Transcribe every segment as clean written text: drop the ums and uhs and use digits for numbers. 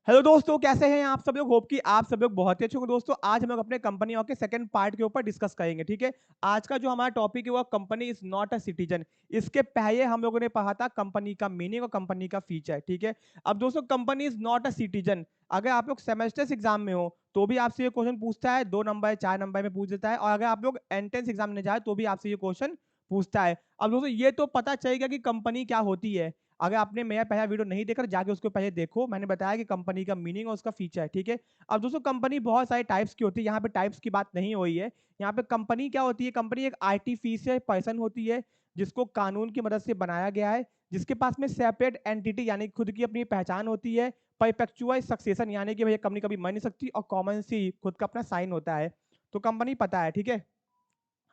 Hello दोस्तों, कैसे हैं आप सब लोग। होप कि आप सब लोग बहुत ही अच्छे होंगे। दोस्तों आज हम लोग अपने कंपनियों के सेकंड पार्ट के ऊपर डिस्कस करेंगे। ठीक है, आज का जो हमारा टॉपिक है वो company is not a citizen. इसके पहले हम लोगों ने पढ़ा था कंपनी का मीनिंग और कंपनी का फीचर। ठीक है, अब दोस्तों company is not a citizen, अगर आप लोग सेमेस्टर्स एग्जाम में हो तो भी आपसे ये क्वेश्चन पूछता है, 2 नंबर 4 नंबर में पूछ देता है, और अगर आप लोग एंट्रेंस एग्जाम में जाए तो भी आपसे ये क्वेश्चन पूछता है। अब दोस्तों ये तो पता चलेगा कि कंपनी क्या होती है। अगर आपने मेरा पहला वीडियो नहीं देखा जाके उसको पहले देखो, मैंने बताया कि कंपनी का मीनिंग और उसका फीचर है। ठीक है, अब दोस्तों कंपनी बहुत सारे टाइप्स की होती है, यहाँ पे टाइप्स की बात नहीं हुई है। यहाँ पे कंपनी क्या होती है, कंपनी एक आर्टिफिशियल पर्सन होती है जिसको कानून की मदद से बनाया गया है, जिसके पास में सेपरेट एंटिटी यानी खुद की अपनी पहचान होती है, परपेचुअल सक्सेशन यानी कि भैया कंपनी कभी मर नहीं सकती, और कॉमन सी खुद का अपना साइन होता है। तो कंपनी पता है। ठीक है,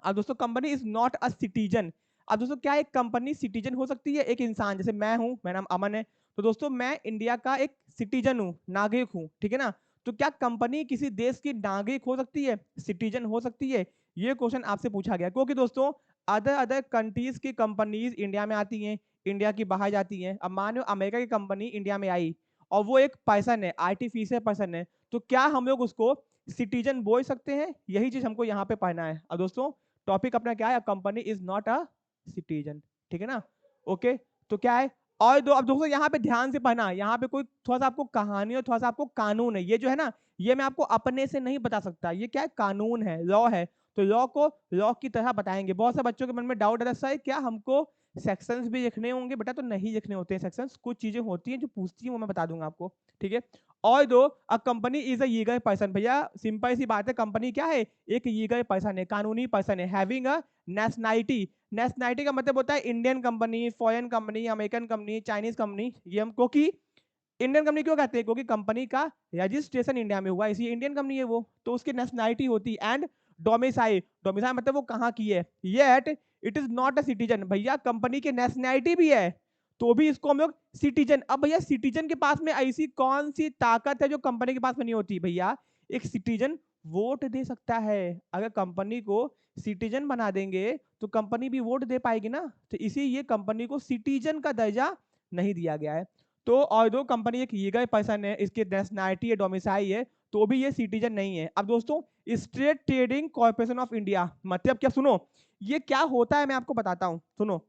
अब दोस्तों company is not a citizen. अब दोस्तों क्या एक कंपनी सिटीजन हो सकती है, एक इंसान जैसे मैं हूं, मेरा नाम अमन है, तो दोस्तों मैं इंडिया का एक सिटीजन हूं, नागरिक हूं। ठीक है ना, तो क्या कंपनी किसी देश की नागरिक हो सकती है, सिटीजन हो सकती है? ये क्वेश्चन आपसे पूछा गया क्योंकि दोस्तों अदर अदर कंट्रीज की कंपनीज इंडिया में आती हैं, इंडिया की बाहर जाती हैं। अब मान लो अमेरिका की कंपनी इंडिया में आई और वो एक पर्सन है, आर्टिफिशियल पर्सन है, तो क्या हम लोग उसको सिटीजन बोल सकते हैं? यही चीज हमको यहाँ पे पढ़ना है। अब दोस्तों टॉपिक अपना क्या है, company is not a citizen. ठीक है ना, ओके। तो क्या है, और दो अब दोस्तों यहाँ पे ध्यान से पढ़ना, यहाँ पे कोई थोड़ा सा आपको कहानी और थोड़ा सा आपको कानून है। ये जो है ना, ये मैं आपको अपने से नहीं बता सकता, ये क्या है, कानून है, लॉ है। तो लॉ को लॉ की तरह बताएंगे। बहुत से बच्चों के मन में डाउट रहता है, क्या हमको सेक्शंस भी लिखने होंगे? बेटा तो नहीं लिखने होते हैं सेक्शंस, कुछ चीजें होती हैं जो पूछती हैं वो मैं बता दूंगा आपको। ठीक है, और दो, a company is a legal person. भैया सिंपल सी बात है, कंपनी क्या है, एक लीगल पर्सन है, कानूनी पर्सन है, हैविंग अ नेशनैलिटी। नेशनैलिटी का मतलब होता है Indian company, foreign company, American company, Chinese company. ये हमको कि इंडियन कंपनी क्यों कहते हैं, क्योंकि कंपनी का रजिस्ट्रेशन इंडिया में हुआ है, इसलिए इंडियन कंपनी है वो, तो उसकी नेशनैलिटी होती है। एंड डोमिसाइल, डोमिसाइल मतलब वो कहाँ की है। Yet it is not a citizen, भैया कंपनी की नेशनैलिटी भी है तो भी इसको हम लोग सिटीजन। अब भैया सिटीजन के पास में ऐसी कौन सी ताकत है जो कंपनी के पास में नहीं होती? भैया एक सिटीजन वोट दे सकता है, अगर कंपनी को सिटीजन बना देंगे तो कंपनी भी वोट दे पाएगी ना, तो इसी ये कंपनी को सिटीजन का दर्जा नहीं दिया गया है। तो और दो, कंपनी एक लीगल पर्सन है, इसकी नेशनैलिटी है, डोमिसाइल है, तो भी ये सिटीजन नहीं है। अब दोस्तों state trading corporation of India मतलब क्या, सुनो ये क्या होता है मैं आपको बताता हूँ, सुनो।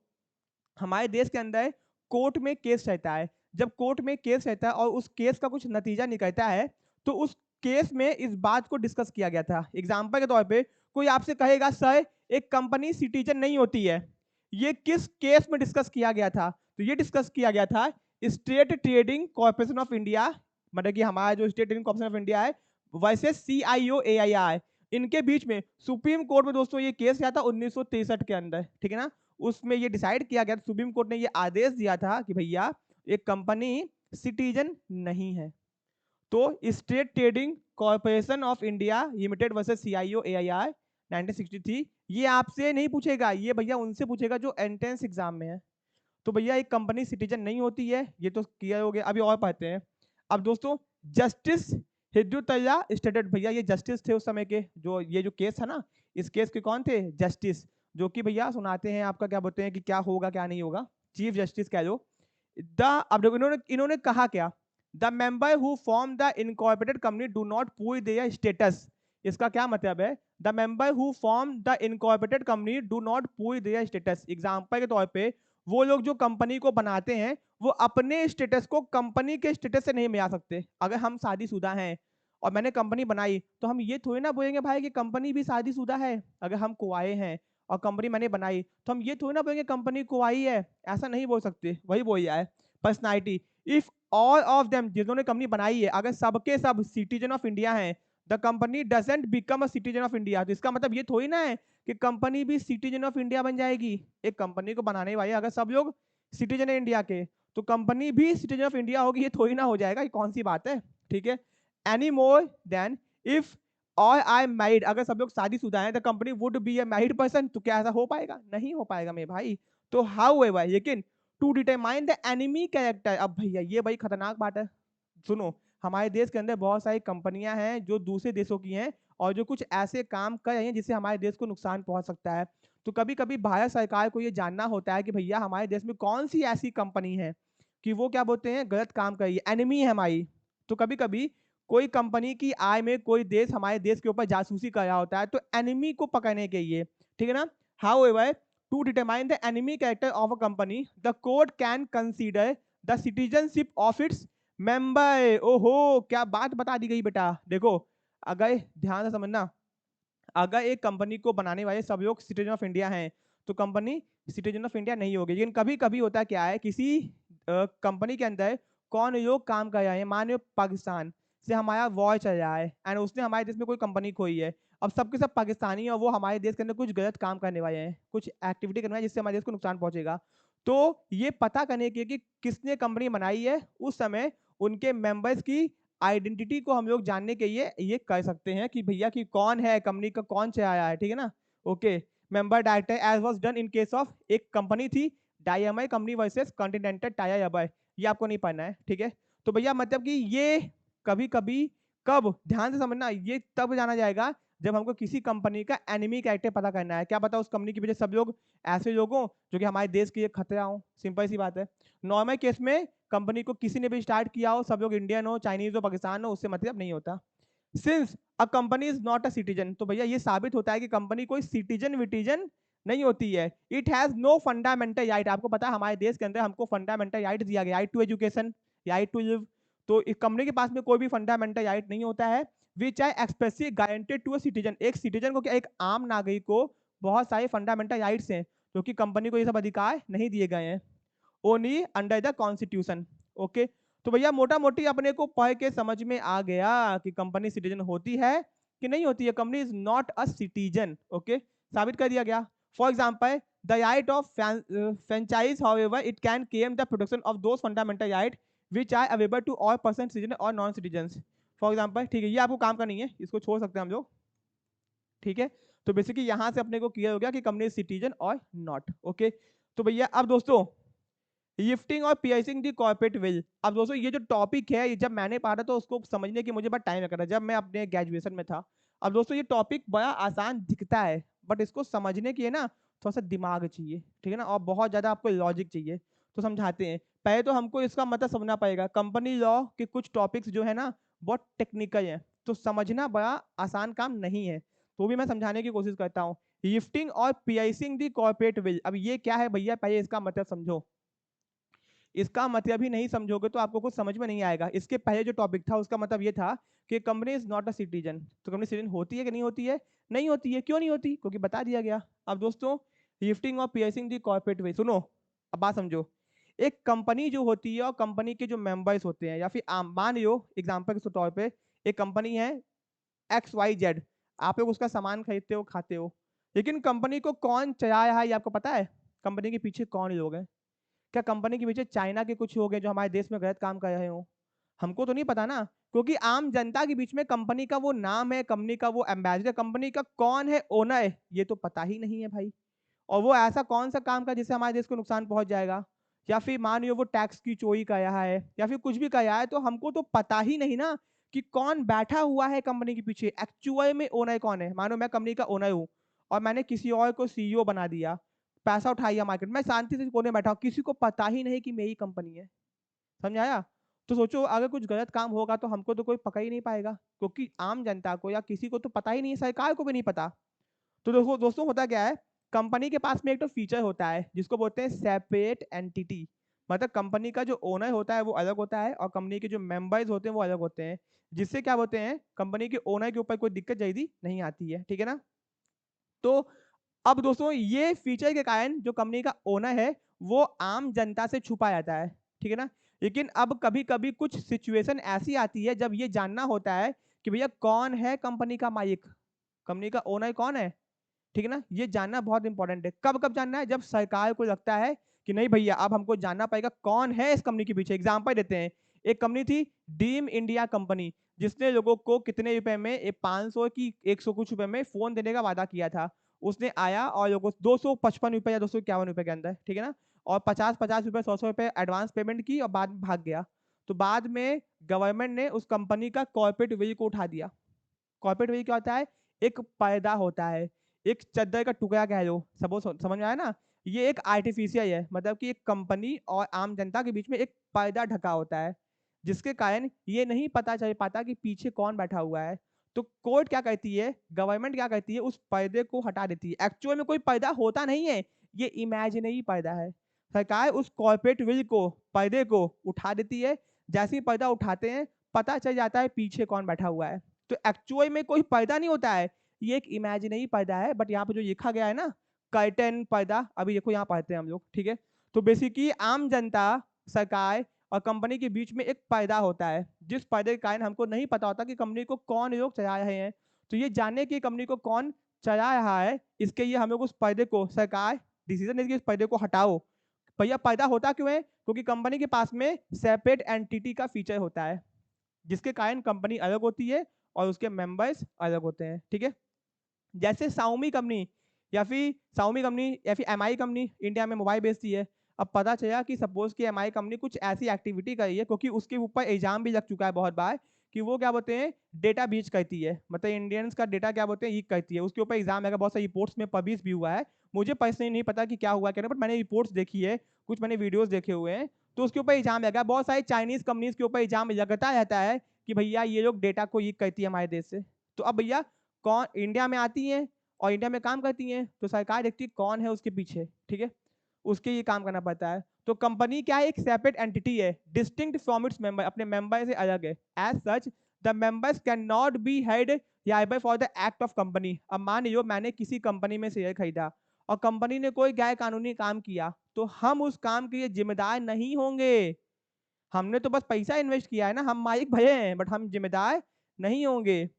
हमारे देश के अंदर कोर्ट में केस रहता है, जब कोर्ट में केस रहता है और उस केस का कुछ नतीजा निकलता है, तो उस केस में इस बात को डिस्कस किया गया था। एग्जाम्पल के तौर पे कोई आपसे कहेगा सर एक कंपनी सिटीजन नहीं होती है, ये किस केस में डिस्कस किया गया था? तो ये डिस्कस किया गया था state trading corporation of India, मतलब कि हमारा जो state trading corporation of India है वैसे CIO AIR, इनके बीच में सुप्रीम कोर्ट में दोस्तों ये केस गया था 1963 के अंदर। ठीक है ना, उसमें ये डिसाइड किया गया, सुप्रीम कोर्ट ने ये आदेश दिया था कि भैया एक कंपनी सिटीजन नहीं है। तो state trading corporation of India limited versus CIO AIR 1963, ये आपसे नहीं पूछेगा, ये भैया उनसे पूछेगा जो एंट्रेंस एग्जाम में है। तो भैया एक कंपनी सिटीजन नहीं होती है, ये तो क्लियर हो गया। अभी और पढ़ते हैं। अब दोस्तों जस्टिस हिदुतैया स्टेटेड, भैया ये जस्टिस थे उस समय के, जो ये जो केस है ना, इस केस के कौन थे, जस्टिस, जो कि भैया सुनाते हैं आपका क्या बोलते हैं कि क्या होगा क्या नहीं होगा, चीफ जस्टिस कह लो। द अब देखो इन्होंने इन्होंने कहा क्या, the member who form the incorporated company do not prove their status. इसका क्या मतलब है, the member who form the incorporated company do not prove their status. Example के तौर पे वो लोग जो कंपनी को बनाते हैं वो अपने स्टेटस को कंपनी के स्टेटस से नहीं मिला सकते। अगर हम शादीशुदा हैं और मैंने कंपनी बनाई तो हम ये थोड़ी ना बोलेंगे भाई कि कंपनी भी शादीशुदा है। अगर हम कुआए हैं और कंपनी मैंने बनाई तो हम ये थोड़ी ना बोलेंगे कंपनी कुआई है, ऐसा नहीं बोल सकते। वही बोल जाए personality, if all of them, जिन्होंने कंपनी बनाई है अगर सबके सब सिटीजन ऑफ इंडिया हैं, the company doesn't become a citizen of India. तो इसका मतलब ये थोड़ी ना है कि कंपनी भी सिटीजन ऑफ इंडिया बन जाएगी। एक कंपनी को बनाने वाले अगर सब लोग सिटीजन है इंडिया के, तो कंपनी भी सिटीजन ऑफ इंडिया होगी, ये थोड़ी ना हो जाएगा, ये कौन सी बात है। ठीक है, एनी मोर देन इफ और आई मैरिड, अगर सब लोग शादीशुदा हैं the company would be A married person. तो क्या ऐसा हो पाएगा? नहीं हो पाएगा मेरे भाई। तो हाउ एवर, लेकिन to determine the enemy character, अब भैया ये भाई खतरनाक बात है। सुनो, हमारे देश के अंदर बहुत सारी कंपनियां हैं जो दूसरे देशों की हैं और जो कुछ ऐसे काम कर रही हैं जिससे हमारे देश को नुकसान पहुंच सकता है। तो कभी कभी भारत सरकार को ये जानना होता है कि भैया हमारे देश में कौन सी ऐसी कंपनी है कि वो क्या बोलते हैं गलत काम कर रही है, एनिमी है हमारी। तो कभी कभी कोई कंपनी की आय में कोई देश हमारे देश के ऊपर जासूसी कर रहा होता है तो एनिमी को पकड़ने के लिए, ठीक है ना। However, to determine the enemy character of a company the court can consider the citizenship of its member. ओहो, क्या बात बता दी गई बेटा। देखो, अगर ध्यान से समझना, अगर एक कंपनी को बनाने वाले सब लोग सिटीजन ऑफ इंडिया हैं तो कंपनी सिटीजन ऑफ इंडिया नहीं होगी। लेकिन कभी कभी होता क्या है, किसी कंपनी के अंदर कौन लोग काम कर रहे हैं, मान लो पाकिस्तान से हमारा वॉर चल रहा है एंड उसने हमारे देश में कोई कंपनी खोई है। अब सबके सब पाकिस्तानी है और वो हमारे देश के अंदर कुछ गलत काम करने वाले हैं, कुछ एक्टिविटी करने वाले हैं जिससे हमारे देश को नुकसान पहुंचेगा। तो ये पता करने के लिए कि किसने कंपनी बनाई है, उस समय उनके मेंबर्स की आइडेंटिटी को हम लोग जानने के लिए ये कर सकते हैं कि भैया कि कौन है कंपनी का, कौन से आया है, ठीक है ना। Okay, member director as was done in case of, एक कंपनी थी डाईएमआई company versus Continental tyre rubber, ये आपको नहीं पढ़ना है, ठीक है। तो भैया मतलब कि ये कभी कभी, कब, ध्यान से समझना, ये तब जाना जाएगा जब हमको किसी कंपनी का एनिमी कैरेक्टर पता करना है। क्या पता उस कंपनी की वजह सब लोग ऐसे लोग हों जो कि हमारे देश के लिए खतरा हो, सिंपल सी बात है। नॉर्मल केस में कंपनी को किसी ने भी स्टार्ट किया हो, सब लोग इंडियन हो, चाइनीज हो, पाकिस्तान हो, उससे मतलब नहीं होता। Since a company is not a citizen, तो भैया ये साबित होता है कि कंपनी कोई सिटीजन विटीजन नहीं होती है। It has no fundamental right, आपको पता है हमारे देश के अंदर हमको फंडामेंटल राइट दिया गया, right to education, right to live. तो इस कंपनी के पास में कोई भी फंडामेंटल राइट नहीं होता है which I expressly guaranteed to a citizen. एक सिटीजन को क्या, एक आम नागरिक को बहुत सारे फंडामेंटल राइट्स हैं जो कि कंपनी को ये सब अधिकार नहीं दिए गए हैं, only under the constitution. Okay, तो भैया मोटा मोटी अपने को पढ़ के समझ में आ गया कि कंपनी सिटीजन होती है कि नहीं होती है। Company is not a citizen, okay, साबित कर दिया गया। For example, the right of franchise however it can claim the protection of those fundamental right which are available to all person citizen और नॉन सिटीजन। फॉर एग्जाम्पल, ठीक है, ये आपको काम का नहीं है, इसको छोड़ सकते हैं हम लोग, ठीक है। तो बेसिकली यहां से अपने को क्लियर हो गया कि कंपनी सिटीजन और नॉट, ओके। तो भैया अब दोस्तों, लिफ्टिंग और पियर्सिंग दी कॉर्पोरेट विल। अब दोस्तों ये जो टॉपिक है, ये जब मैंने पढ़ा था तो उसको समझने की मुझे बड़ा टाइम लगा था जब मैं अपने ग्रेजुएशन में था। अब दोस्तों ये टॉपिक बड़ा आसान दिखता है बट इसको समझने के लिए ना थोड़ा सा दिमाग चाहिए, ठीक है ना, और बहुत ज्यादा आपको लॉजिक चाहिए। तो समझाते हैं, पहले तो हमको इसका मतलब समझना पड़ेगा। कंपनी लॉ के कुछ टॉपिक्स जो है ना बहुत टेक्निकल है, तो समझना बड़ा आसान काम नहीं है, तो भी मैं समझाने की कोशिश करता हूँ। लिफ्टिंग और पियर्सिंग दी कॉर्पोरेट विल, अब ये क्या है भैया, पहले इसका मतलब समझो। इसका मतलब ही नहीं समझोगे तो आपको कुछ समझ में नहीं आएगा। इसके पहले जो टॉपिक था उसका मतलब ये था कि company is not a citizen. तो कंपनी सिटीजन होती है कि नहीं होती है? नहीं होती है। क्यों नहीं होती? क्योंकि बता दिया गया। अब दोस्तों, लिफ्टिंग और पियर्सिंग दी कॉर्पोरेट वे, सुनो, अब बात समझो। एक कंपनी जो होती है और कंपनी के जो मेंबर्स होते हैं, या फिर मान लो एग्जाम्पल के तौर पर एक कंपनी है XYZ, आप लोग उसका सामान खरीदते हो, खाते हो, लेकिन कंपनी को कौन चला रहा है ये आपको पता है? कंपनी के पीछे कौन लोग हैं? क्या कंपनी के पीछे चाइना के कुछ लोग हैं जो हमारे देश में गलत काम कर रहे हो? हमको तो नहीं पता ना, क्योंकि आम जनता के बीच में कंपनी का वो नाम है, कंपनी का वो एम्बेसडर, कंपनी का कौन है ओनर है, ये तो पता ही नहीं है भाई। और वो ऐसा कौन सा काम का जिससे हमारे देश को नुकसान पहुंच जाएगा, या फिर मान लो वो टैक्स की चोरी कर रहा है या फिर कुछ भी कर रहा है, तो हमको तो पता ही नहीं ना कि कौन बैठा हुआ है कंपनी के पीछे, एक्चुअल में ओनर कौन है। मानो मैं कंपनी का ओनर हूँ और मैंने किसी और को सीईओ बना दिया, पैसा उठाया मार्केट में, शांति से कोने बैठा हूँ, किसी को पता ही नहीं कि मेरी कंपनी है। समझ आया? तो सोचो अगर कुछ गलत काम होगा तो हमको तो कोई पकड़ ही नहीं पाएगा, क्योंकि आम जनता को या किसी को तो पता ही नहीं है, सरकार को भी नहीं पता। तो दोस्तों दोस्तों होता क्या है, कंपनी के पास में एक तो फीचर होता है जिसको बोलते हैं सेपरेट एंटिटी। मतलब कंपनी का जो ओनर होता है वो अलग होता है और कंपनी के जो मेंबर्स होते हैं वो अलग होते हैं, जिससे क्या बोलते हैं, कंपनी के ओनर के ऊपर कोई दिक्कत जल्दी नहीं आती है, ठीक है ना। तो अब दोस्तों ये फीचर के कारण जो कंपनी का ओनर है वो आम जनता से छुपा जाता है, ठीक है ना। लेकिन अब कभी कभी कुछ सिचुएशन ऐसी आती है जब ये जानना होता है कि भैया कौन है कंपनी का मालिक, कंपनी का ओनर कौन है, ठीक है ना। ये जानना बहुत इंपॉर्टेंट है। कब कब जानना है? जब सरकार को लगता है कि नहीं भैया अब हमको जानना पड़ेगा कौन है इस कंपनी के पीछे। एग्जांपल देते हैं, एक कंपनी थी डीम इंडिया कंपनी, जिसने लोगों को कितने रुपए में, 500 की 100 कुछ रुपए में फोन देने का वादा किया था। उसने आया और लोगों को 255 रुपए या 251 रुपए के अंदर, ठीक है ना, और 50-50 रुपए 100-100 रुपए एडवांस पेमेंट की और बाद में भाग गया। तो बाद में गवर्नमेंट ने उस कंपनी का कॉर्पोरेट वेल को उठा दिया। कॉर्पोरेट वेल क्या होता है? एक पर्दा होता है, एक चद्दर का टुकड़ा कह लो, सब समझ में आया ना। ये एक आर्टिफिशियल है, मतलब कि एक कंपनी और आम जनता के बीच में एक पर्दा ढका होता है। जिसके कारण ये नहीं पता चल पाता कि पीछे कौन बैठा हुआ है। तो कोर्ट क्या कहती है, गवर्नमेंट क्या कहती है, उस पर्दे को हटा देती है। एक्चुअल में कोई पर्दा होता नहीं है, ये इमेजिनरी पर्दा है। सरकार उस कॉर्पोरेट विल को, पर्दे को उठा देती है। जैसे ही पर्दा उठाते हैं, पता चल जाता है पीछे कौन बैठा हुआ है। तो एक्चुअल में कोई पर्दा नहीं होता है, ये एक इमेजिनरी पर्दा है। बट यहाँ पे जो लिखा गया है ना, कर्टन पर्दा, अभी देखो यहाँ पढ़ते हैं हम लोग, ठीक है। तो बेसिकली आम जनता, सरकार और कंपनी के बीच में एक पर्दा होता है, जिस पर्दे के कारण हमको नहीं पता होता कि कंपनी को कौन लोग चला रहे हैं। तो ये जानने की कंपनी को कौन चला रहा है, इसके लिए हम लोग उस पर्दे को, सरकार डिसीजन लेगी, इस पर्दे को हटाओ। भैया पर्दा होता क्यों है, क्योंकि कंपनी के पास में सेपरेट एंटिटी का फीचर होता है, जिसके कारण कंपनी अलग होती है और उसके मेंबर्स अलग होते हैं, ठीक है। जैसे साउमी कंपनी या फिर एमआई कंपनी इंडिया में मोबाइल बेचती है। अब पता चला कि सपोज कि एमआई कंपनी कुछ ऐसी एक्टिविटी कर रही है, क्योंकि उसके ऊपर एग्जाम भी लग चुका है बहुत बार कि वो क्या बोलते हैं, डेटा ब्रीच करती है, मतलब इंडियंस का डेटा क्या बोलते हैं, लीक करती है। उसके ऊपर एग्जाम है, बहुत सारी रिपोर्ट्स में पब्लिश भी हुआ है। मुझे पर्सनली नहीं पता कि क्या हुआ क्या नहीं, बट मैंने रिपोर्ट्स देखी है, कुछ मैंने वीडियोस देखे हुए हैं। तो उसके ऊपर एग्जाम लगा, बहुत सारी चाइनीज कंपनीज के ऊपर एग्जाम लगता रहता है कि भैया ये लोग डेटा को लीक करती है हमारे देश से। तो अब भैया कौन इंडिया में आती है और इंडिया में काम करती हैं, तो सरकार देखती है कौन है उसके पीछे, ठीक है, उसके ये काम करना पड़ता है। तो कंपनी क्या है, एक सेपरेट एंटिटी है, डिस्टिंक्ट फ्रॉम इट्स मेंबर, अपने मेंबर से अलग है। As such the members can not be held liable for the act of company. अब मान लो मैंने किसी कंपनी में शेयर खरीदा और कंपनी ने कोई गैर कानूनी काम किया, तो हम उस काम के लिए जिम्मेदार नहीं होंगे। हमने तो बस पैसा इन्वेस्ट किया है ना, हम मालिक भले हैं, बट हम जिम्मेदार नहीं होंगे।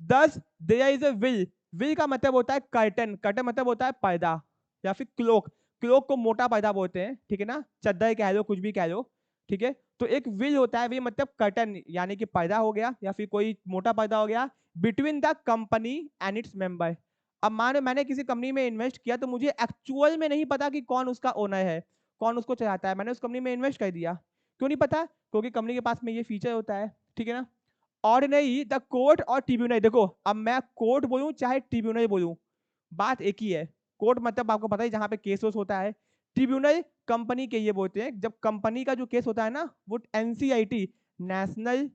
Thus there is a veil, veil का मतलब होता है कर्टन, कर्टन मतलब होता है पर्दा या फिर क्लोक, क्लोक को मोटा पर्दा बोलते हैं, ठीक है ना, चद्दर कह लो, कुछ भी कह लो, ठीक है। तो एक विल होता है, विल मतलब कर्टन यानी कि पर्दा हो गया या फिर कोई मोटा पर्दा हो गया, between the company and its member. अब मान मैंने किसी कंपनी में इन्वेस्ट किया, तो मुझे एक्चुअल में नहीं पता कि कौन उसका ओनर है, कौन उसको चलाता है। मैंने उस कंपनी में इन्वेस्ट कर दिया, क्यों नहीं पता, क्योंकि कंपनी के पास में ये फीचर होता है, ठीक है ना। ऑर्डिनरी द कोर्ट और ट्रिब्यूनल, देखो अब मैं कोर्ट बोलूं चाहे ट्रिब्यूनल बोलूं, बात एक ही है। कोर्ट मतलब आपको पता है जहां पे केस होता है, ट्रिब्यूनल कंपनी के ये बोलते हैं, जब कंपनी का जो केस होता है ना, वो NCIT, national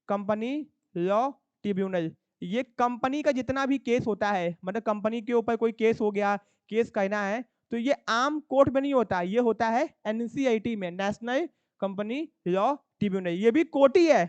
company law tribunal, ये कंपनी का जितना भी केस होता है, मतलब कंपनी के ऊपर कोई केस हो गया, केस कहना है, तो ये आम कोर्ट में नहीं होता, ये होता है एनसीआईटी में, नेशनल कंपनी लॉ ट्रिब्यूनल। ये भी कोर्ट ही है,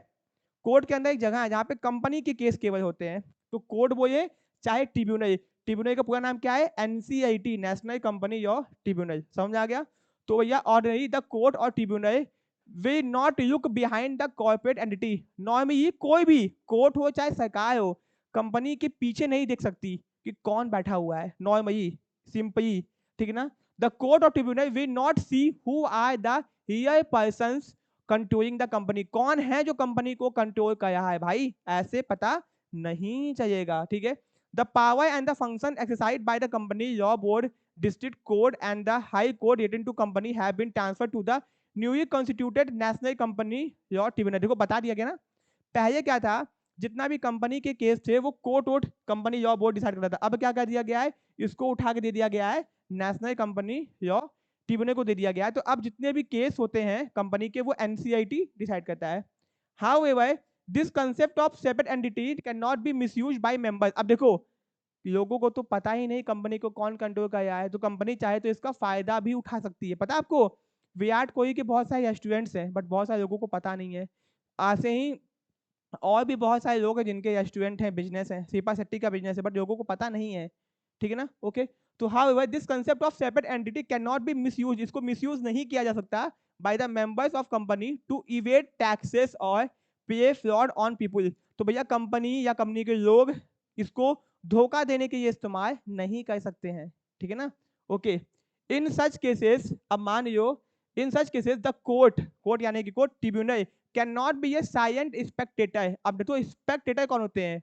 कोर्ट के अंदर एक जगह है जहां पे कंपनी के केस केवल होते हैं। तो कोर्ट बोलिए चाहे ट्रिब्यूनल, ट्रिब्यूनल का पूरा नाम क्या है, NCIT, national company law tribunal, समझ आ गया। तो भैया ऑर्डिनरी द कोर्ट और tribunal way not look behind the corporate entity. Normally कोई भी कोर्ट हो चाहे सरकार हो, कंपनी के पीछे नहीं देख सकती कि कौन बैठा हुआ है, नॉर्मली, सिंपली, ठीक है ना। द कोर्ट और tribunal we not see who are the real persons controlling the company, कौन है जो कंपनी को कंट्रोल कर रहा है, भाई ऐसे पता नहीं चलेगा, ठीक है। The power and the function exercised by the company law board, district court and the high court relating to company have been transferred to the newly constituted national company law tribunal. देखो बता दिया गया ना, पहले क्या था, जितना भी कंपनी के केस थे वो court vote company law board decide करता था। अब क्या कर दिया गया है, इसको उठा के दे दिया गया है नेशनल कंपनी लॉ ट्रिब्यूनल को दे दिया गया है। तो अब जितने भी केस होते हैं कंपनी के, वो एनसीआईटी डिसाइड करता है। However this concept of separate entity can not be misused by members. अब देखो लोगों को तो पता ही नहीं कंपनी को कौन कंट्रोल कर रहा है, तो कंपनी चाहे तो इसका फायदा भी उठा सकती है। पता आपको विराट कोहली के बहुत सारे स्टूडेंट्स हैं, बट बहुत सारे लोगों को पता नहीं है। ऐसे ही और भी बहुत सारे लोग हैं जिनके रेस्टोरेंट हैं, बिजनेस है, शिल्पा शेट्टी का बिजनेस है, बट लोगों को पता नहीं है, ठीक है ना, ओके। तो however this concept of separate entity can not be misuse, इसको मिसयूज नहीं किया जा सकता by the members of company to evade taxes और पे फ्रॉड ऑन पीपल। तो भैया कंपनी या कंपनी के लोग इसको धोखा देने के लिए इस्तेमाल नहीं कर सकते हैं, ठीक है ना, ओके। इन सच केसेस, अब मान लो in such cases the court, court यानी कि court, tribunal can not be a silent spectator. अब देखो स्पेक्टेटर कौन होते हैं,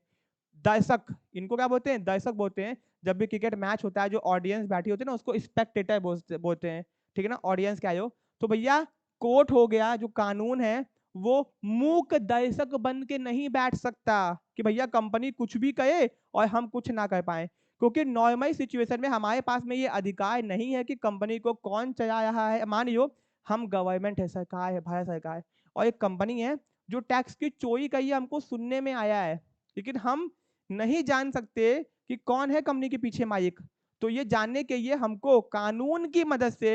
दर्शक, इनको क्या बोलते हैं, दर्शक बोलते हैं। जब भी क्रिकेट मैच होता है जो ऑडियंस बैठी होती है ना, उसको स्पेक्टेटर बोलते हैं, ठीक है ना, ऑडियंस क्या हो। तो भैया कोर्ट हो गया, जो कानून है वो मूक दर्शक बन के नहीं बैठ सकता कि भैया कंपनी कुछ भी कहे और हम कुछ ना कर पाए, क्योंकि नॉर्मल सिचुएशन में हमारे पास में ये अधिकार नहीं है कि कंपनी को कौन चला रहा है। मान लो हम गवर्नमेंट है, सरकार है, भारत सरकार, और एक कंपनी है, जो टैक्स की चोरी का ये हमको सुनने में आया है, लेकिन हम नहीं जान सकते कि कौन है कंपनी के पीछे मालिक। तो ये जानने के लिए हमको कानून की मदद से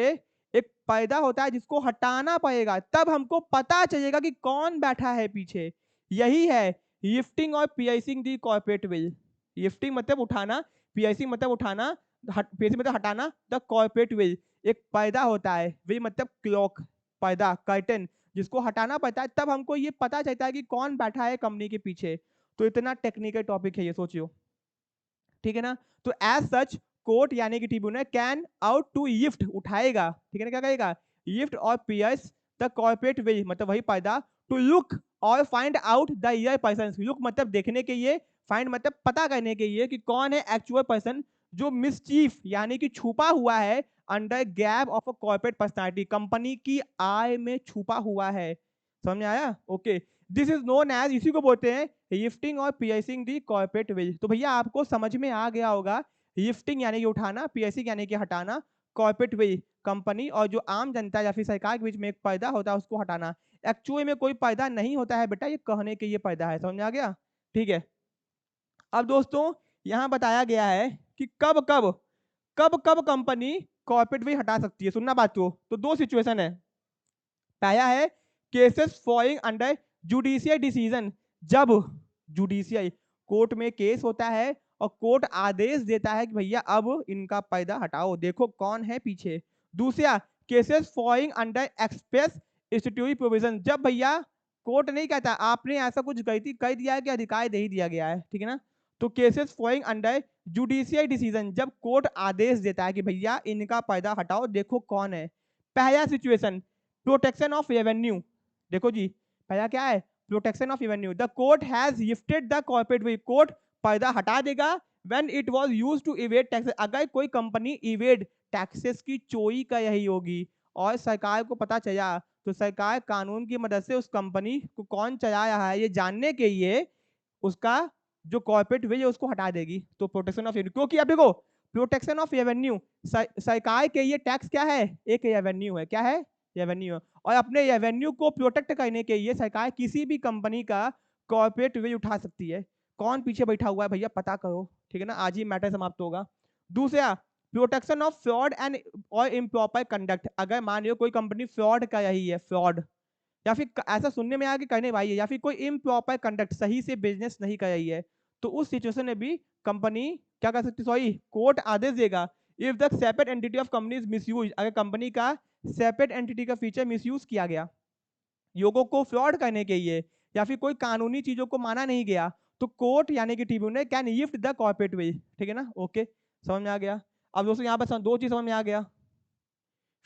एक पैदा होता है जिसको हटाना पड़ेगा, तब हमको पता चलेगा कि कौन बैठा है पीछे। यही है लिफ्टिंग और पीआईसिंग दी कॉर्पोरेट विल। लिफ्टिंग मतलब उठाना, पीआईसिंग मतलब उठाना, पीआईसिंग मतलब हटाना। द कॉर्पोरेट विल एक पैदा होता है, विल मतलब क्लॉक, पर्दा, कर्टन, जिसको हटाना पड़ता है, तब हमको ये पता चलता है कि कौन बैठा है कंपनी के पीछे। तो इतना टेक्निकल टॉपिक है ये, सोचियो, ठीक है ना। तो एज सच कोर्ट यानी कि tribunal can out to lift उठाएगा, ठीक है ना, क्या कहेगा, लिफ्ट और पियर्स द कॉर्पोरेट विल मतलब वही पैदा, टू लुक और find out the real person. Look मतलब देखने के लिए, फाइंड मतलब पता करने के लिए कि कौन है एक्चुअल पर्सन जो मिसचीफ यानी कि छुपा हुआ है under garb of a corporate personality, company की आय में छुपा हुआ है। समझ में आया? Okay, this is known as, इसी को बोलते हैं लिफ्टिंग और पियर्सिंग दी कॉर्पोरेट विल। तो भैया आपको समझ में आ गया होगा, लिफ्टिंग यानी कि उठाना, पियर्सिंग यानी कि हटाना, कॉर्पोरेट विल कंपनी और जो आम जनता या फिर सरकार के बीच में एक पर्दा होता है उसको हटाना। एक्चुअली में कोई पर्दा नहीं होता है बेटा, ये कहने के ये पर्दा है। समझ में आ गया? ठीक है। अब दोस्तों यहाँ बताया गया है कि कब कब कंपनी कॉर्पोरेट विल हटा सकती है। सुनना बात को, तो दो सिचुएशन है। पहला है cases falling under judicial decision, जब जुडिशियल कोर्ट में केस होता है और कोर्ट आदेश देता है कि भैया अब इनका पर्दा हटाओ, देखो कौन है पीछे। दूसरा cases falling under express statutory provision, जब भैया कोर्ट नहीं कहता आपने ऐसा कुछ गलती कर दिया है कि अधिकार दे ही दिया गया है, ठीक है ना। तो cases falling under judicial decision, जब कोर्ट आदेश देता है कि भैया इनका पर्दा हटाओ, देखो कौन है। पहला सिचुएशन प्रोटेक्शन ऑफ रेवेन्यू, देखो जी पहला क्या है, protection of revenue, the court has lifted the corporate veil, court पर्दा हटा देगा when it was used to evade taxes, अगर कोई कंपनी इवेड टैक्सेस की चोरी कर रही होगी और सरकार को पता चला, तो सरकार कानून की मदद से उस कंपनी को कौन चला रहा है ये जानने के लिए उसका जो कॉर्पोरेट विल है उसको हटा देगी। तो प्रोटेक्शन ऑफ रेवेन्यू, क्योंकि अब देखो प्रोटेक्शन ऑफ रेवेन्यू, सरकार के ये टैक्स क्या है, एक रेवेन्यू है, क्या है, रेवेन्यू। और अपने रेवेन्यू को प्रोटेक्ट करने के लिए सरकार किसी भी कंपनी का कॉर्पोरेट विल उठा सकती है। कौन पीछे बैठा हुआ है भैया पता करो, ठीक है ना, आज ही मैटर समाप्त होगा। दूसरा प्रोटेक्शन ऑफ फ्रॉड एंड और इम्प्रॉपर कंडक्ट, अगर मान लो कोई कंपनी फ्रॉड कर रही है, फ्रॉड या फिर ऐसा सुनने में आया कि करने वाली है, या फिर कोई इम्प्रॉपर कंडक्ट सही से बिजनेस नहीं कर रही है, तो उस सिचुएशन में भी कंपनी क्या कर सकती है, सॉरी कोर्ट आदेश देगा if the separate entity of company is misuse, अगर कंपनी का सेपरेट एंटिटी का फीचर मिसयूज किया गया लोगों को फ्रॉड करने के लिए या फिर कोई कानूनी चीजों को माना नहीं गया, तो कोर्ट यानी कि tribunal can lift the corporate will, ठीक है ना। ओके समझ में आ गया। अब दोस्तों यहाँ पर दो चीज समझ में आ गया।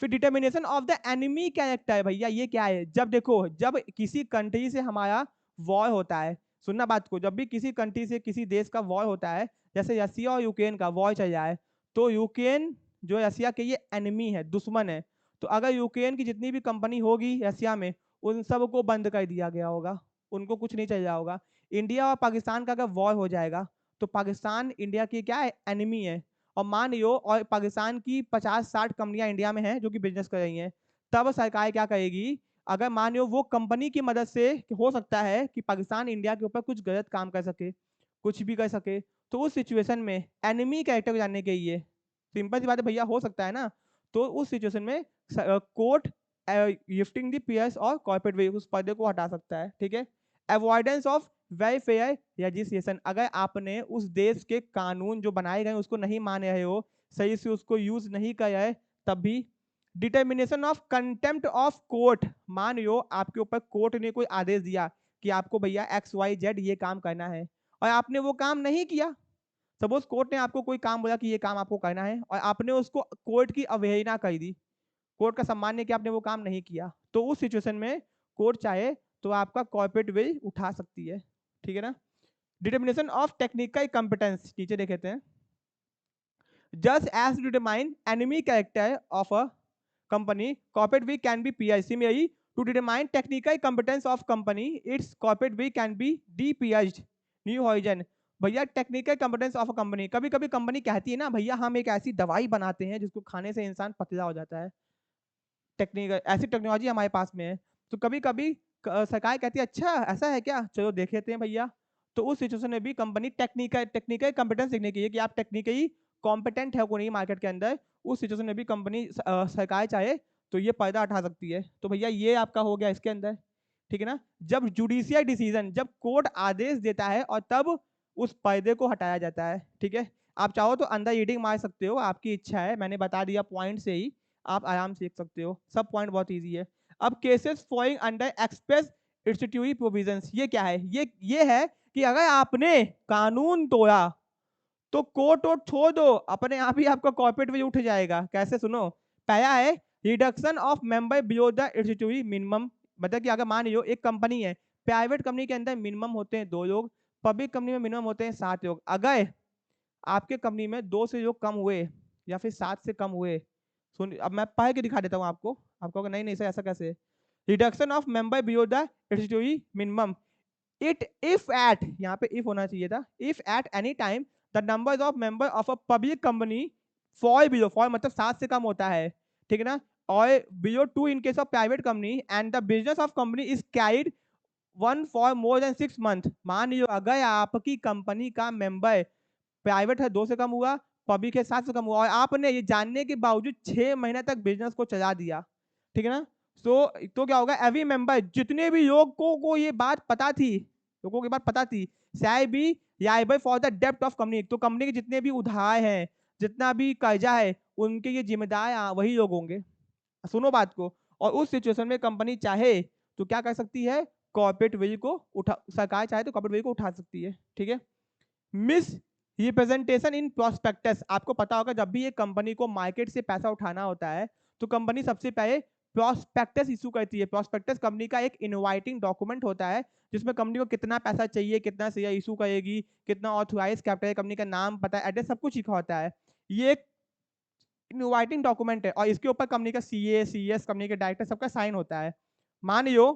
फिर determination of the enemy character, भैया ये क्या है, जब देखो जब किसी कंट्री से हमारा वॉर होता है, सुनना बात को, जब भी किसी कंट्री से किसी देश का वॉर होता है, जैसे रसिया और यूक्रेन का वॉर चल रहा है, तो यूक्रेन जो रसिया के ये एनिमी है, दुश्मन है। तो अगर यूक्रेन की जितनी भी कंपनी होगी रसिया में, उन सबको बंद कर दिया गया होगा, उनको कुछ नहीं चल रहा होगा। इंडिया और पाकिस्तान का अगर वॉर हो जाएगा, तो पाकिस्तान इंडिया की क्या है, एनिमी है। और मान लियो और पाकिस्तान की 50-60 कंपनियां इंडिया में हैं जो कि बिजनेस कर रही हैं, तब सरकार क्या करेगी, अगर मान लियो वो कंपनी की मदद से हो सकता है कि पाकिस्तान इंडिया के ऊपर कुछ गलत काम कर सके, कुछ भी कर सके, तो उस सिचुएशन में एनिमी कैरेक्टर जानने के लिए, सिंपल सी बात है भैया, हो सकता है ना, तो उस सिचुएशन में कोर्ट लिफ्टिंग द पियर्स और कॉर्पोरेट वे उस पर्दे को हटा सकता है, ठीक है। अवॉइडेंस ऑफ वेलफेयर रजिस्ट्रेशन, अगर आपने उस देश के कानून जो बनाए गए उसको नहीं मान रहे हो, सही से उसको यूज नहीं कर रहे, तब भी। Determination of contempt of court, मान लो आपके ऊपर कोर्ट ने कोई आदेश दिया कि आपको भैया XYZ ये काम करना है और आपने वो काम नहीं किया। सपोज कोर्ट ने आपको कोई काम बोला कि ये काम आपको करना है और आपने उसको कोर्ट की अवहेलना कर दी, कोर्ट का सम्मान नहीं किया, आपने वो काम नहीं किया, तो उस सिचुएशन में कोर्ट चाहे तो आपका कॉर्पोरेट विल उठा सकती है, ठीक है ना। डिटर्मिनेशन ऑफ टेक्निकल कंपिटेंस, नीचे देखे हैं, just as to determine enemy character of a company corporate we can be PI, similarly to determine technical competence of company its corporate we can be DPI'd new horizon। भैया technical competence of a company, कभी कभी company कहती है ना भैया हम एक ऐसी दवाई बनाते हैं जिसको खाने से इंसान पतला हो जाता है, टेक्निकल ऐसी टेक्नोलॉजी हमारे पास में है, तो कभी कभी सरकार कहती है अच्छा ऐसा है क्या, चलो देख लेते हैं भैया। तो उस सिचुएशन में भी कंपनी टेक्निकल टेक्निकल कॉम्पिटेंस देखने की है कि आप टेक्निकली कॉम्पिटेंट है को नहीं मार्केट के अंदर। उस सिचुएशन में भी कंपनी सरकार चाहे तो ये पर्दा हटा सकती है। तो भैया ये आपका हो गया इसके अंदर, ठीक है ना। जब जुडिशियल डिसीजन, जब कोर्ट आदेश देता है और तब उस पर्दे को हटाया जाता है, ठीक है। आप चाहो तो अंदर रीडिंग मार सकते हो, आपकी इच्छा है, मैंने बता दिया पॉइंट से ही, आप आराम से देख सकते हो, सब पॉइंट बहुत ईजी है। अब cases following under express statutory provisions, ये क्या है, ये है कि अगर आपने कानून तोड़ा तो कोर्ट वोट छोड़ दो, अपने आप ही आपका कॉर्पोरेट भी उठ जाएगा। कैसे, सुनो। पहला है reduction of member below the statutory minimum, मतलब कि अगर मान लो एक कंपनी है, प्राइवेट कंपनी के अंदर मिनिमम होते हैं 2 लोग, पब्लिक कंपनी में मिनिमम होते हैं 7 लोग। अगर आपके कंपनी में 2 से लोग कम हुए या फिर 7 से कम हुए, सुन अब मैं पढ़ के दिखा देता हूँ आपको, आपको नहीं नहीं सर ऐसा कैसे। Reduction of member below the statutory minimum, it if at, यहाँ पे इफ होना चाहिए था, if at any time the number of member of a public company fall below, fall मतलब 7 से कम होता है, ठीक है ना, और below 2 in case of private company and the business of company is carried 1 for more than 6 month. मान लो अगर आपकी कंपनी का मेंबर प्राइवेट है 2 से कम हुआ, पब्लिक है 7 से कम हुआ, और आपने ये जानने के बावजूद 6 महीने तक बिजनेस को चला दिया, ठीक है ना। तो क्या होगा, एवरी मेंबर, जितने भी लोगों को ये बात पता थी, लोगों की बात पता थी, शायद भी लायबल फॉर द डेब्ट ऑफ कंपनी, तो कंपनी के जितने भी उधार हैं, जितना भी कर्जा है, उनके ये जिम्मेदार वही लोग होंगे। सुनो बात को। और उस सिचुएशन में कंपनी चाहे तो क्या कर सकती है, कॉर्पोरेट विल को उठा, सरकार चाहे तो कॉर्पोरेट विल को उठा सकती है, ठीक है। मिस रिप्रेजेंटेशन इन प्रोस्पेक्टस, आपको पता होगा जब भी एक कंपनी को मार्केट से पैसा उठाना होता है तो कंपनी सबसे पहले प्रोस्पेक्टस इशू करती है। प्रोस्पेक्टस कंपनी का एक इनवाइटिंग डॉक्यूमेंट होता है जिसमें कंपनी को कितना पैसा चाहिए, कितना शेयर इशू करेगी, कितना ऑथराइज कैपिटल है, कंपनी का नाम, पता, एड्रेस, सब कुछ लिखा होता है। ये एक इनवाइटिंग डॉक्यूमेंट है और इसके ऊपर कंपनी का सीए, सीएस, कंपनी के डायरेक्टर सबका साइन होता है। मान लो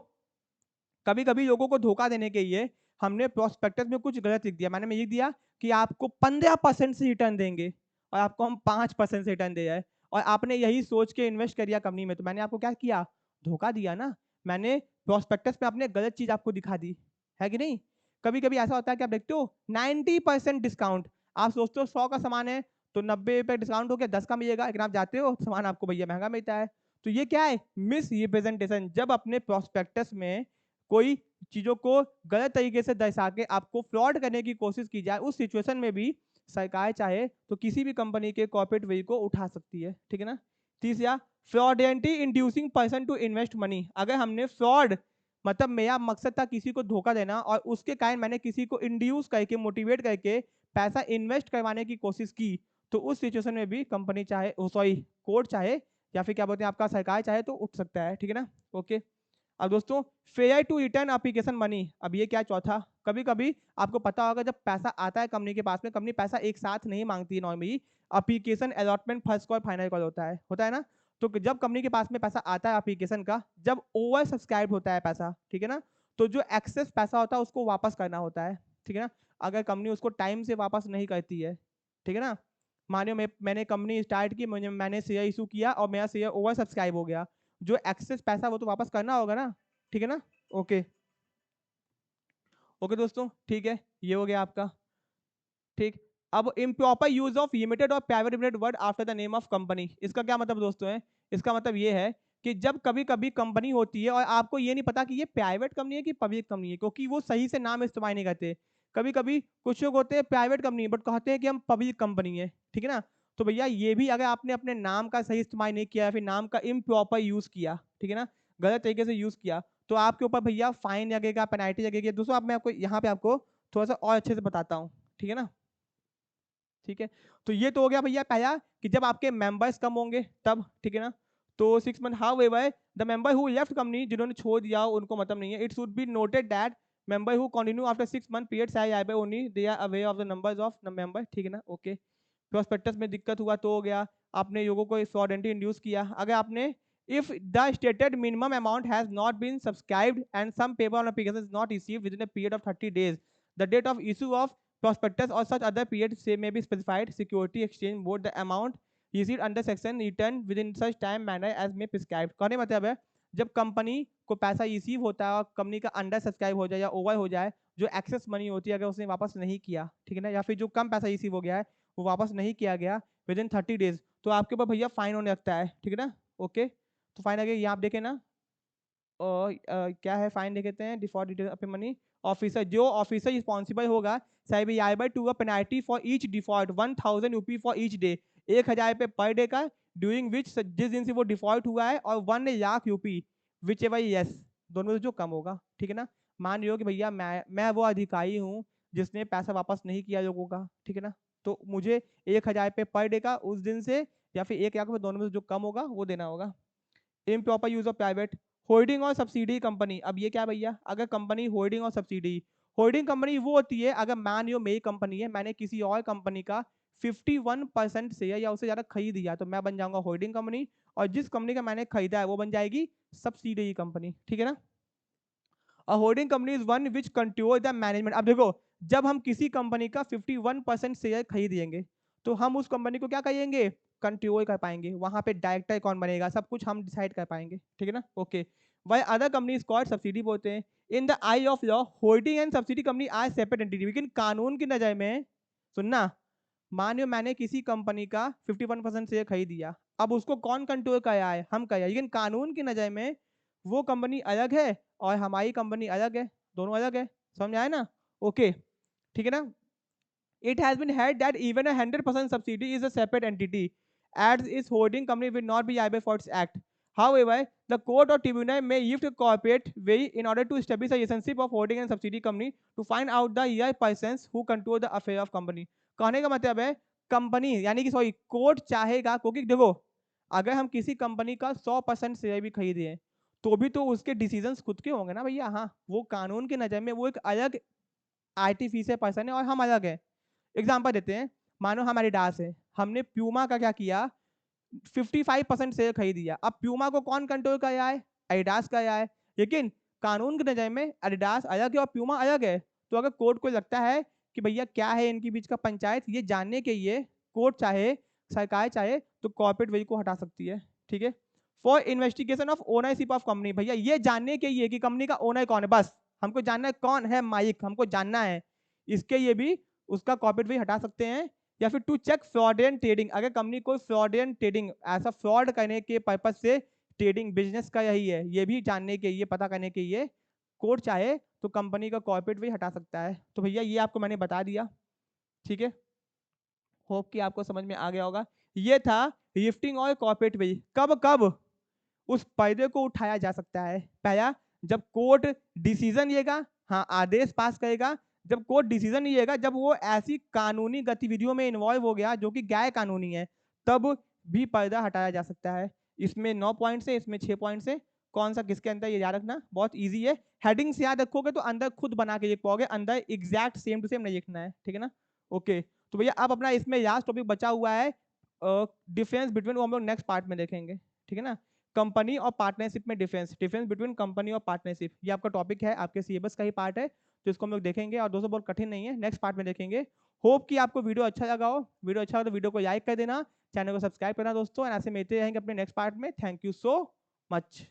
कभी कभी लोगों को धोखा देने के लिए हमने प्रोस्पेक्टस में कुछ गलत लिख दिया, मैंने लिख दिया कि आपको 15% से रिटर्न देंगे और आपको हम 5% से रिटर्न दे जाए, और आपने यही सोच के इन्वेस्ट कर दिया कंपनी में, तो मैंने आपको क्या किया, धोखा दिया ना। मैंने प्रोस्पेक्टस में अपने गलत चीज आपको दिखा दी, है कि नहीं। कभी कभी ऐसा होता है कि आप देखते हो 90% डिस्काउंट, आप सोचते हो 100 का सामान है तो 90 पे डिस्काउंट हो गया, 10 का मिलेगा, लेकिन आप जाते हो सामान आपको भैया महंगा मिलता है। तो ये क्या है, मिस रिप्रेजेंटेशन, जब अपने प्रोस्पेक्टस में कोई चीजों को गलत तरीके से दर्शा के आपको फ्रॉड करने की कोशिश की जाए, उस सिचुएशन में भी सरकार चाहे तो किसी भी कंपनी के कॉर्पोरेट वे को उठा सकती है, ठीक है ना। तीसरा, fraudulently inducing person to invest money, अगर हमने फ्रॉड, मतलब मेरा मकसद था किसी को धोखा देना और उसके कारण मैंने किसी को इंड्यूस करके, मोटिवेट करके पैसा इन्वेस्ट करवाने की कोशिश की, तो उस सिचुएशन में भी कंपनी चाहे, सॉरी कोर्ट चाहे या फिर क्या बोलते हैं आपका सरकार चाहे तो उठ सकता है, ठीक है ना। ओके। अब दोस्तों, fair to return application money, अब ये क्या, चौथा, कभी कभी आपको पता होगा जब पैसा आता है कंपनी के पास में, कंपनी पैसा एक साथ नहीं मांगती है normally, application allotment, first call, final call होता है ना। तो जब कंपनी के पास में पैसा आता है एप्लीकेशन का, जब ओवर सब्सक्राइब होता है पैसा, ठीक है ना, तो जो एक्सेस पैसा होता है उसको वापस करना होता है, ठीक है ना। अगर कंपनी उसको टाइम से वापस नहीं करती है, ठीक है ना, मानियो मैंने कंपनी स्टार्ट की, मैंने शेयर इशू किया और मेरा शेयर ओवर सब्सक्राइब हो गया, जो एक्सेस पैसा वो तो वापस करना होगा ना, ठीक है ना। ओके। ओके दोस्तों, ठीक है, ये हो गया आपका, ठीक। अब इम्प्रॉपर यूज ऑफ लिमिटेड और private limited word after the name of company, इसका क्या मतलब दोस्तों है, इसका मतलब ये है कि जब कभी कभी कंपनी होती है और आपको ये नहीं पता कि ये प्राइवेट कंपनी है कि पब्लिक कंपनी है, क्योंकि वो सही से नाम इस्तेमाल नहीं करते। कभी कभी कुछ लोग होते हैं प्राइवेट कंपनी बट कहते हैं कि हम पब्लिक कंपनी है, ठीक है ना। तो भैया ये भी अगर आपने अपने नाम का सही इस्तेमाल नहीं किया, फिर नाम का इम्प्रॉपर यूज किया, ठीक है ना, गलत तरीके से यूज किया, तो आपके ऊपर भैया फाइन लगेगा, पेनाल्टी लगेगी। दोस्तों अब मैं आपको यहाँ पे आपको थोड़ा सा और अच्छे से बताता हूँ, ठीक है ना। ठीक है, तो ये तो हो गया भैया पहला कि जब आपके मेंबर्स कम होंगे तब, ठीक है ना। तो 6 month, however the member who left company, जिन्होंने छोड़ दिया उनको मतलब नहीं है, it should be noted that member who continue after 6 month period साइ आई by only they are aware of the numbers of the member, ठीक है ना। ओके। प्रोस्पेक्टस में दिक्कत हुआ तो हो गया, आपने लोगों को फ्रॉडेंटली इंड्यूस किया। अगर आपने, if the stated minimum amount has not been subscribed and some paper on application is not received within a period of 30 days, the date of issue of prospectus or such other period say may be specified, security exchange board the amount received under section return within such time manner as may prescribed। कहने मतलब है जब company को पैसा receive होता है और company का अंडर सब्सक्राइब हो जाए या ओवर हो जाए, जो एक्सेस मनी होती है अगर उसने वापस नहीं किया, ठीक है ना, या फिर जो कम पैसा रिसीव हो गया है वो वापस नहीं किया गया विद इन 30 डेज, तो आपके ऊपर भैया फाइन होने लगता है, ठीक है ना। ओके, तो फाइन आगे यहाँ आप देखें ना, और क्या है फाइन देते हैं, डिफॉल्ट डिटेल अपने मनी ऑफिसर, जो ऑफिसर रिस्पॉन्सिबल होगा साहब be liable to a penalty for each default 1000 rupee for each day, 1000 per day का, ड्यूरिंग विच जिस दिन से वो डिफॉल्ट हुआ है, और 1,00,000 रुपी विच एवर यस, दोनों में से जो कम होगा, ठीक है ना। मान लियो कि भैया मैं वो अधिकारी हूँ जिसने पैसा वापस नहीं किया लोगों का, ठीक है ना, तो मुझे 1000 पे पर डे का उस दिन से या फिर 1,00,000 पे, दोनों में से जो कम होगा वो देना होगा। Improper use of private holding और सब्सिडी कंपनी, अब ये क्या भैया, अगर कंपनी होल्डिंग और सब्सिडी, होल्डिंग कंपनी वो होती है अगर मान लो मेरी कंपनी है, मैंने किसी और कंपनी का 51% शेयर या उससे ज्यादा खरीद दिया, तो मैं बन जाऊंगा होल्डिंग कंपनी, और जिस कंपनी का मैंने खरीदा है वो बन जाएगी सब्सिडी कंपनी, ठीक है ना। A holding company is one which control the management, अब देखो जब हम किसी कंपनी का 51% शेयर खरीदेंगे तो हम उस कंपनी को क्या कहेंगे, कंट्रोल कर पाएंगे, वहां पे डायरेक्टर कौन बनेगा सब कुछ हम डिसाइड कर पाएंगे, ठीक है ना। Okay, why other company called subsidy बोलते हैं। In the eye of law holding and subsidy company are separate entity, लेकिन कानून की नजर में, सुनना, मान लो मैंने किसी कंपनी का 51% शेयर खरीद दिया, अब उसको कौन कंट्रोल कराया है, हम कराया, लेकिन कानून की नजर में वो कंपनी अलग है और हमारी कंपनी अलग है, दोनों अलग है, समझ आया ना। ओके, ठीक है ना। It has been held that even a 100% subsidy is a separate entity, as its holding company will not be liable for its act. However, the court or tribunal may use the corporate way in order to establish a relationship of holding and subsidy company to find out the real persons who control the affair of company. कहने का मतलब है company यानी कि sorry court चाहेगा, क्योंकि देखो अगर हम किसी कंपनी का 100% शेयर भी खरीदे हैं तो भी तो उसके डिसीजंस खुद के होंगे ना भैया, हाँ वो कानून की नजर में वो एक अलग आर्टिफिशियल पर्सन है और हम अलग है। एग्जाम्पल देते हैं, मानो हमारी डास है, हमने प्यूमा का क्या किया, 55% शेयर खरीद दिया, अब प्यूमा को कौन कंट्रोल कर रहा है, एडिडास कर रहा है, लेकिन कानून की नजर में एडिडास अलग है और प्यूमा अलग है, तो अगर कोर्ट को लगता है कि भैया क्या है इनके बीच का पंचायत, ये जानने के लिए कोर्ट चाहे, सरकार चाहे तो कॉर्पोरेट वही को हटा सकती है, ठीक है। For investigation of ownership of company, भैया ये जानने के लिए कि कंपनी का ओनर कौन है, बस हमको जानना है कौन है मालिक, हमको जानना है, इसके लिए भी उसका कॉर्पोरेट वही हटा सकते हैं। या फिर टू चेक फ्रॉडुलेंट ट्रेडिंग, अगर कंपनी कोई फ्रॉडुलेंट ट्रेडिंग ऐसा फ्रॉड करने के पर्पज से ट्रेडिंग बिजनेस का यही है, ये भी जानने के लिए पता करने के लिए कोर्ट चाहे तो कंपनी का कॉर्पोरेट भी हटा सकता है। तो भैया ये आपको मैंने बता दिया, ठीक है, होप कि आपको समझ में आ गया होगा। ये था लिफ्टिंग और कॉर्पोरेट वे, कब कब उस पर्दे को उठाया जा सकता है, पहला जब कोर्ट डिसीजन लेगा, हाँ आदेश पास करेगा, जब कोर्ट डिसीजन लिएगा जब वो ऐसी कानूनी गतिविधियों में इन्वॉल्व हो गया जो कि गैर कानूनी है, तब भी पर्दा हटाया जा सकता है। इसमें 9 पॉइंट्स है, इसमें 6 पॉइंट्स है, कौन सा किसके अंदर ये याद रखना बहुत इजी है, हेडिंग से याद रखोगे तो अंदर खुद बना के लिख पाओगे, अंदर एग्जैक्ट सेम टू सेम नहीं लिखना है, ठीक है ना। ओके, तो भैया अब अपना इसमें लास्ट टॉपिक बचा हुआ है डिफरेंस बिटवीन, वो हम लोग नेक्स्ट पार्ट में देखेंगे, ठीक है ना। कंपनी और पार्टनरशिप में डिफरेंस, डिफरेंस बिटवीन कंपनी और पार्टनरशिप, ये आपका टॉपिक है, आपके सिलेबस का ही पार्ट है, तो इसको हम लोग देखेंगे और दोस्तों बहुत कठिन नहीं है, नेक्स्ट पार्ट में देखेंगे। होप कि आपको वीडियो अच्छा लगा हो, वीडियो अच्छा हो तो वीडियो को लाइक कर देना, चैनल को सब्सक्राइब करना दोस्तों, ऐसे मिलते रहेंगे अपने नेक्स्ट पार्ट में। Thank you so much.